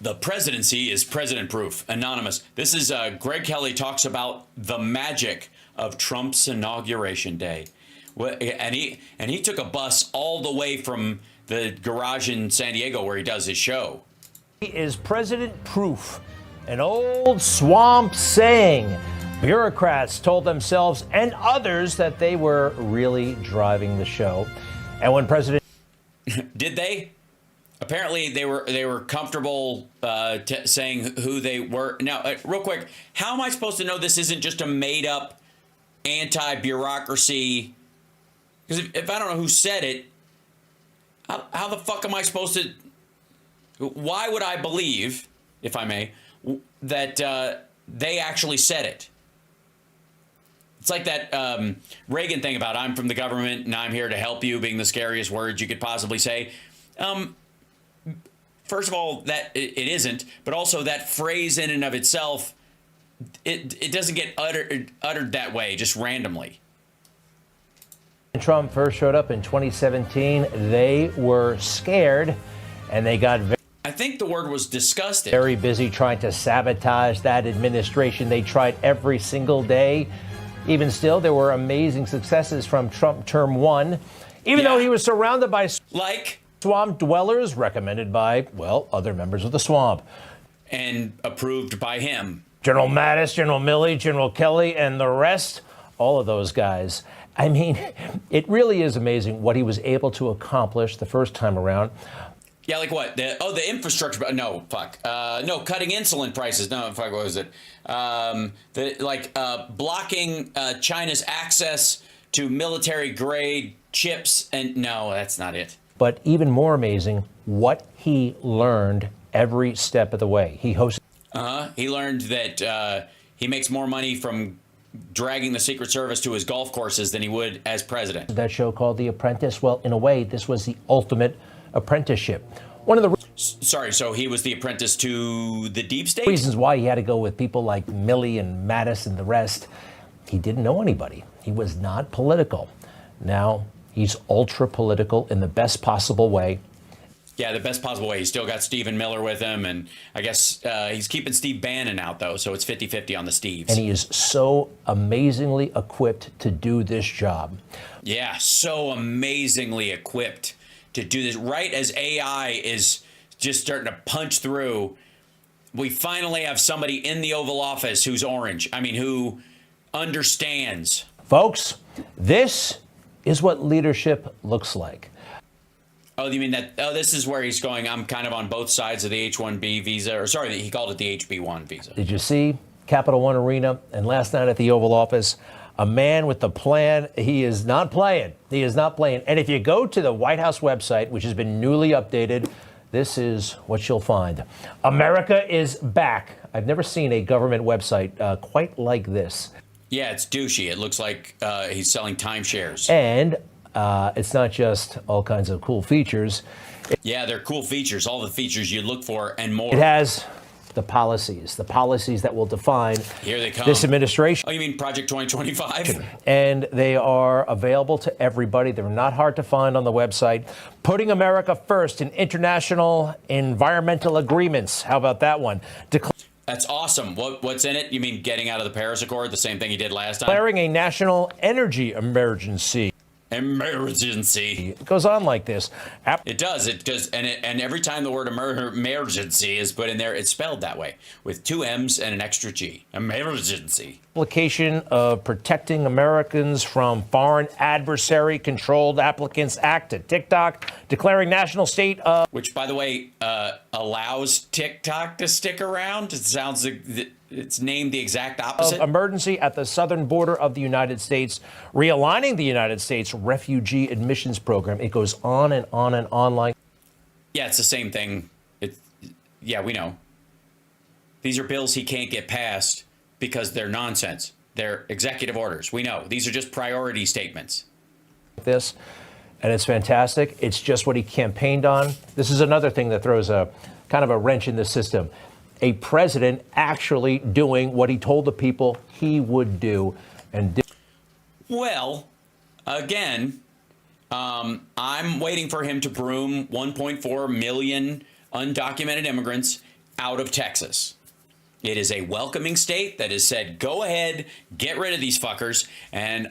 The presidency is president-proof. Anonymous. This is Greg Kelly talks about the magic of Trump's inauguration day. And he took a bus all the way from the garage in San Diego where he does his show. He is president-proof, an old swamp saying. Bureaucrats told themselves and others that they were really driving the show. And when President... Did they? Apparently, they were comfortable saying who they were. Now, real quick, how am I supposed to know this isn't just a made-up anti-bureaucracy? Because if I don't know who said it, how the fuck am I supposed to... Why would I believe, if I may, that they actually said it? It's like that Reagan thing about I'm from the government and I'm here to help you being the scariest words you could possibly say. First of all, that it isn't, but also that phrase in and of itself, it doesn't get uttered that way, just randomly. When Trump first showed up in 2017, they were scared and they got I think the word was disgusted. Very busy trying to sabotage that administration. They tried every single day. Even still, there were amazing successes from Trump term one, even though he was surrounded by swamp dwellers recommended by, well, other members of the swamp. And approved by him. General Mattis, General Milley, General Kelly, and the rest, all of those guys. I mean, it really is amazing what he was able to accomplish the first time around. Yeah, like what? The infrastructure. No, fuck. No, cutting insulin prices. No, fuck, what was it? Blocking China's access to military-grade chips. And no, that's not it. But even more amazing, what he learned every step of the way. He hosted. He learned that he makes more money from dragging the Secret Service to his golf courses than he would as president. That show called The Apprentice. Well, in a way, this was the ultimate apprenticeship. One of the Sorry, so he was the apprentice to the deep state? Reasons why he had to go with people like Milley and Mattis and the rest. He didn't know anybody. He was not political. Now he's ultra political in the best possible way. Yeah, the best possible way. He's still got Stephen Miller with him, and I guess he's keeping Steve Bannon out, though, so it's 50-50 on the Steves. And he is so amazingly equipped to do this job. Yeah, so amazingly equipped to do this. Right as AI is just starting to punch through, we finally have somebody in the Oval Office who's orange. I mean, who understands. Folks, this is what leadership looks like. Oh, you mean that? Oh, this is where he's going. I'm kind of on both sides of the H-1B visa, or sorry, he called it the HB1 visa. Did you see Capital One Arena and last night at the Oval Office? A man with the plan. He is not playing. He is not playing. And if you go to the White House website, which has been newly updated, this is what you'll find. America is back. I've never seen a government website quite like this. Yeah, it's douchey. It looks like he's selling timeshares. And it's not just all kinds of cool features. Yeah, they're cool features, all the features you look for and more. It has the policies that will define Here they come. This administration. Oh, you mean Project 2025? And they are available to everybody. They're not hard to find on the website. Putting America first in international environmental agreements. How about that one? That's awesome. What's in it? You mean getting out of the Paris Accord, the same thing he did last time? Declaring a national energy emergency. Emergency. It goes on like this. It does. And every time the word emergency is put in there, it's spelled that way with two M's and an extra G. Emergency. Application of Protecting Americans from Foreign Adversary-Controlled Applicants Act to TikTok, declaring national state of... Which, by the way, allows TikTok to stick around. It sounds like it's named the exact opposite. Emergency at the southern border of the United States, realigning the United States refugee admissions program. It goes on and on and on like... Yeah, it's the same thing. Yeah, we know. These are bills he can't get passed because they're nonsense. They're executive orders. We know. These are just priority statements. This, and it's fantastic. It's just what he campaigned on. This is another thing that throws a kind of a wrench in the system. A president actually doing what he told the people he would do and did. Well, again, I'm waiting for him to broom 1.4 million undocumented immigrants out of Texas. It is a welcoming state that has said, go ahead, get rid of these fuckers, and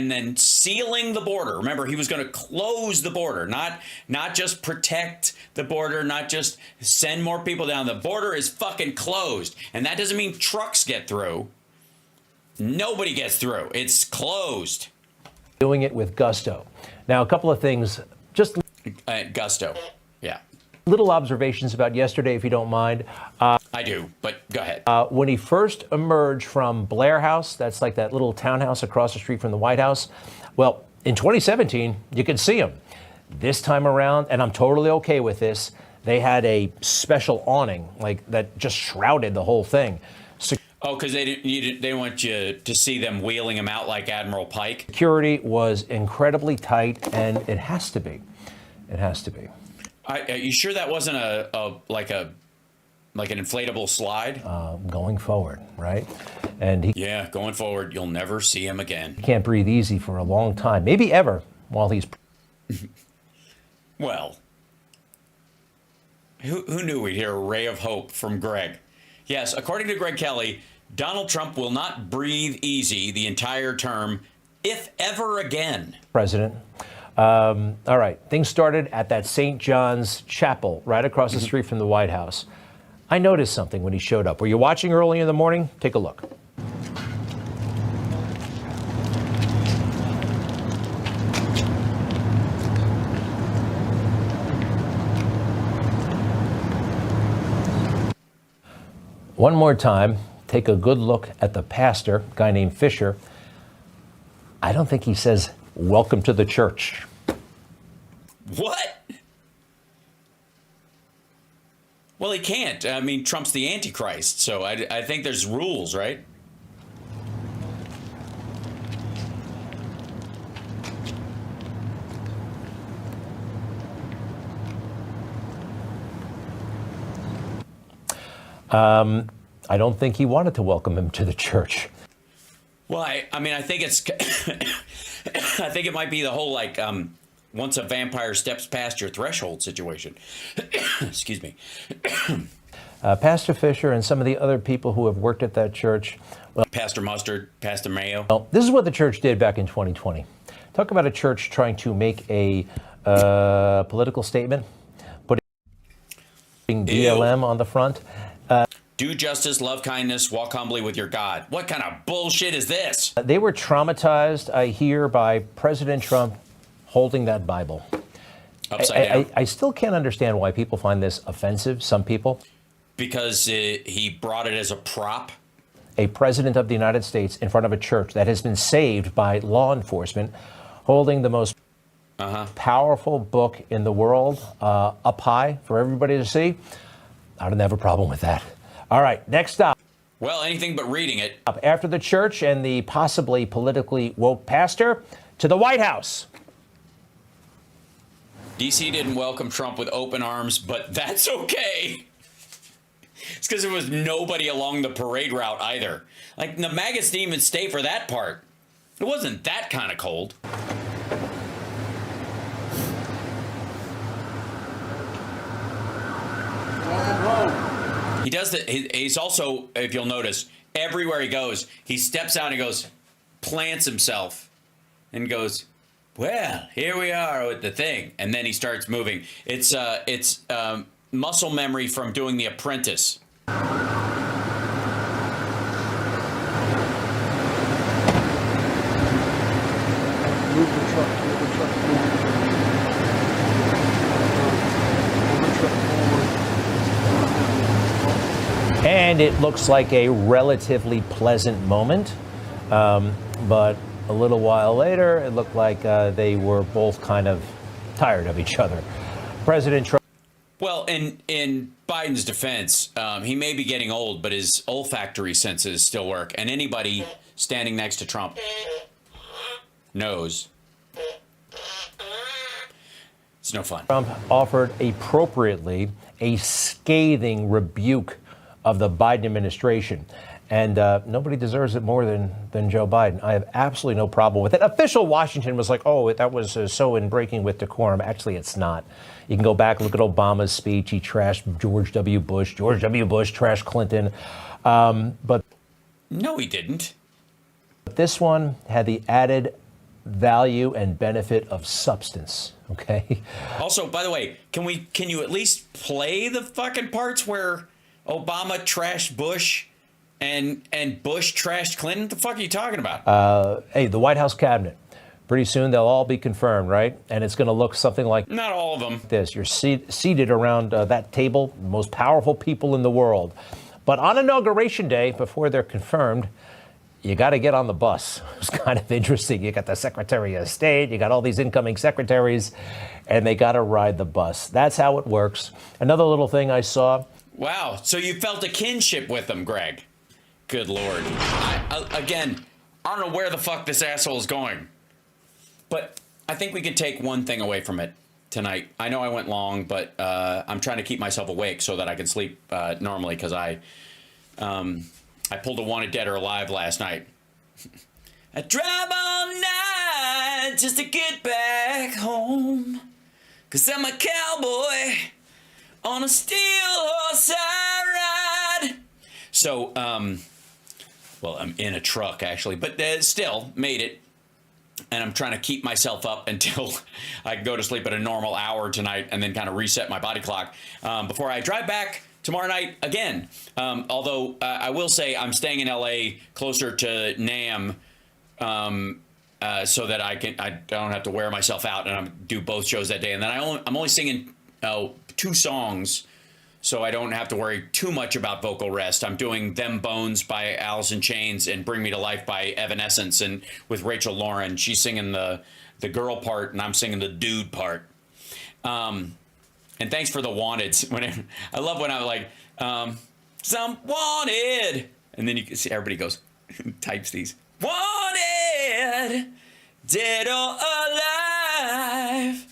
then sealing the border. Remember, he was going to close the border, not just protect the border, not just send more people down. The border is fucking closed, and that doesn't mean trucks get through. Nobody gets through. It's closed. Doing it with gusto. Now, a couple of things, just gusto. Yeah. little observations about yesterday, if you don't mind. I do, but go ahead. When he first emerged from Blair House, that's like that little townhouse across the street from the White House. Well, in 2017, you could see him. This time around, and I'm totally okay with this, they had a special awning like that just shrouded the whole thing. Oh, because they want you to see them wheeling him out like Admiral Pike. Security was incredibly tight, and it has to be. It has to be. Are you sure that wasn't like an inflatable slide? Going forward, right? And yeah, going forward, you'll never see him again. He can't breathe easy for a long time, maybe ever, while he's. Well, who knew we'd hear a ray of hope from Greg? Yes, according to Greg Kelly, Donald Trump will not breathe easy the entire term, if ever again. President. All right, things started at that St. John's Chapel right across the street from the White House. I noticed something when he showed up. Were you watching early in the morning? Take a look. One more time, take a good look at the pastor, a guy named Fisher. I don't think he says, "Welcome to the church." What? Well, he can't. I mean, Trump's the Antichrist, so I think there's rules, right? I don't think he wanted to welcome him to the church. Well, I mean, I think it's, I think it might be the whole, like, once a vampire steps past your threshold situation. Excuse me. Pastor Fisher and some of the other people who have worked at that church. Well, Pastor Mustard, Pastor Mayo. Well, this is what the church did back in 2020. Talk about a church trying to make a political statement, putting BLM on the front. Do justice, love kindness, walk humbly with your God. What kind of bullshit is this? They were traumatized, I hear, by President Trump holding that Bible. Upside down. I still can't understand why people find this offensive, some people. Because he brought it as a prop. A president of the United States in front of a church that has been saved by law enforcement, holding the most powerful book in the world up high for everybody to see. I don't have a problem with that. All right, next stop. Well, anything but reading it. After the church and the possibly politically woke pastor, to the White House. D.C. didn't welcome Trump with open arms, but that's okay. It's because there was nobody along the parade route either. Like, the maggots didn't even stay for that part. It wasn't that kind of cold. He does that. He's also, if you'll notice, everywhere he goes, he steps out and goes, plants himself and goes, well, here we are with the thing. And then he starts moving. It's muscle memory from doing The Apprentice. And it looks like a relatively pleasant moment. But a little while later, it looked like they were both kind of tired of each other. President Trump. Well, in Biden's defense, he may be getting old, but his olfactory senses still work. And anybody standing next to Trump knows it's no fun. Trump offered appropriately a scathing rebuke of the Biden administration. And nobody deserves it more than Joe Biden. I have absolutely no problem with it. Official Washington was like, oh, that was so in breaking with decorum. Actually, it's not. You can go back and look at Obama's speech. He trashed George W. Bush. George W. Bush trashed Clinton. But no, he didn't. This one had the added value and benefit of substance. Okay. Also, by the way, can you at least play the fucking parts where Obama trashed Bush and Bush trashed Clinton? What the fuck are you talking about? Hey, the White House cabinet. Pretty soon they'll all be confirmed, right? And it's going to look something like not all of them. This. You're seated around that table, the most powerful people in the world. But on Inauguration Day, before they're confirmed, you got to get on the bus. It's kind of interesting. You got the Secretary of State, you got all these incoming secretaries, and they got to ride the bus. That's how it works. Another little thing I saw. Wow. So you felt a kinship with them, Greg. Good Lord. Again, I don't know where the fuck this asshole is going. But I think we can take one thing away from it tonight. I know I went long, but I'm trying to keep myself awake so that I can sleep normally because I pulled a wanted dead or alive last night. I drive all night just to get back home. Cause I'm a cowboy on a steel horse I ride. So, well, I'm in a truck actually, but still made it. And I'm trying to keep myself up until I can go to sleep at a normal hour tonight and then kind of reset my body clock before I drive back tomorrow night again. Although I will say I'm staying in LA closer to NAMM so that I don't have to wear myself out and I do both shows that day. And then I'm only singing 2 songs, so I don't have to worry too much about vocal rest. I'm doing Them Bones by Alice in Chains and Bring Me to Life by Evanescence, and with Rachel Lauren. She's singing the girl part and I'm singing the dude part. And thanks for the wanteds. I love when I'm like, some wanted. And then you can see everybody goes, types these. Wanted, dead or alive.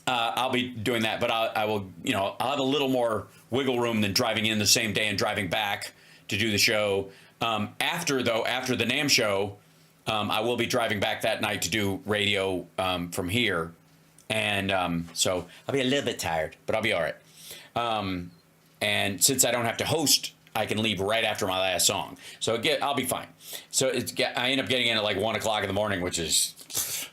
I'll be doing that, but I will, I'll have a little more wiggle room than driving in the same day and driving back to do the show. After the NAMM show, I will be driving back that night to do radio from here. And so I'll be a little bit tired, but I'll be all right. And since I don't have to host, I can leave right after my last song. So I'll be fine. So I end up getting in at like 1 o'clock in the morning, which is,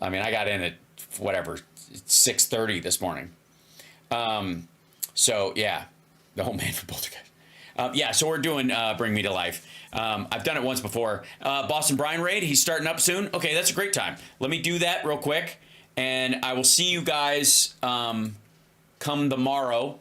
I mean, I got in at whatever, 6:30 this morning. So yeah, the whole man for both guys. Yeah, so we're doing Bring Me to Life. I've done it once before. Boston Brine Raid, he's starting up soon. Okay, that's a great time. Let me do that real quick, and I will see you guys come tomorrow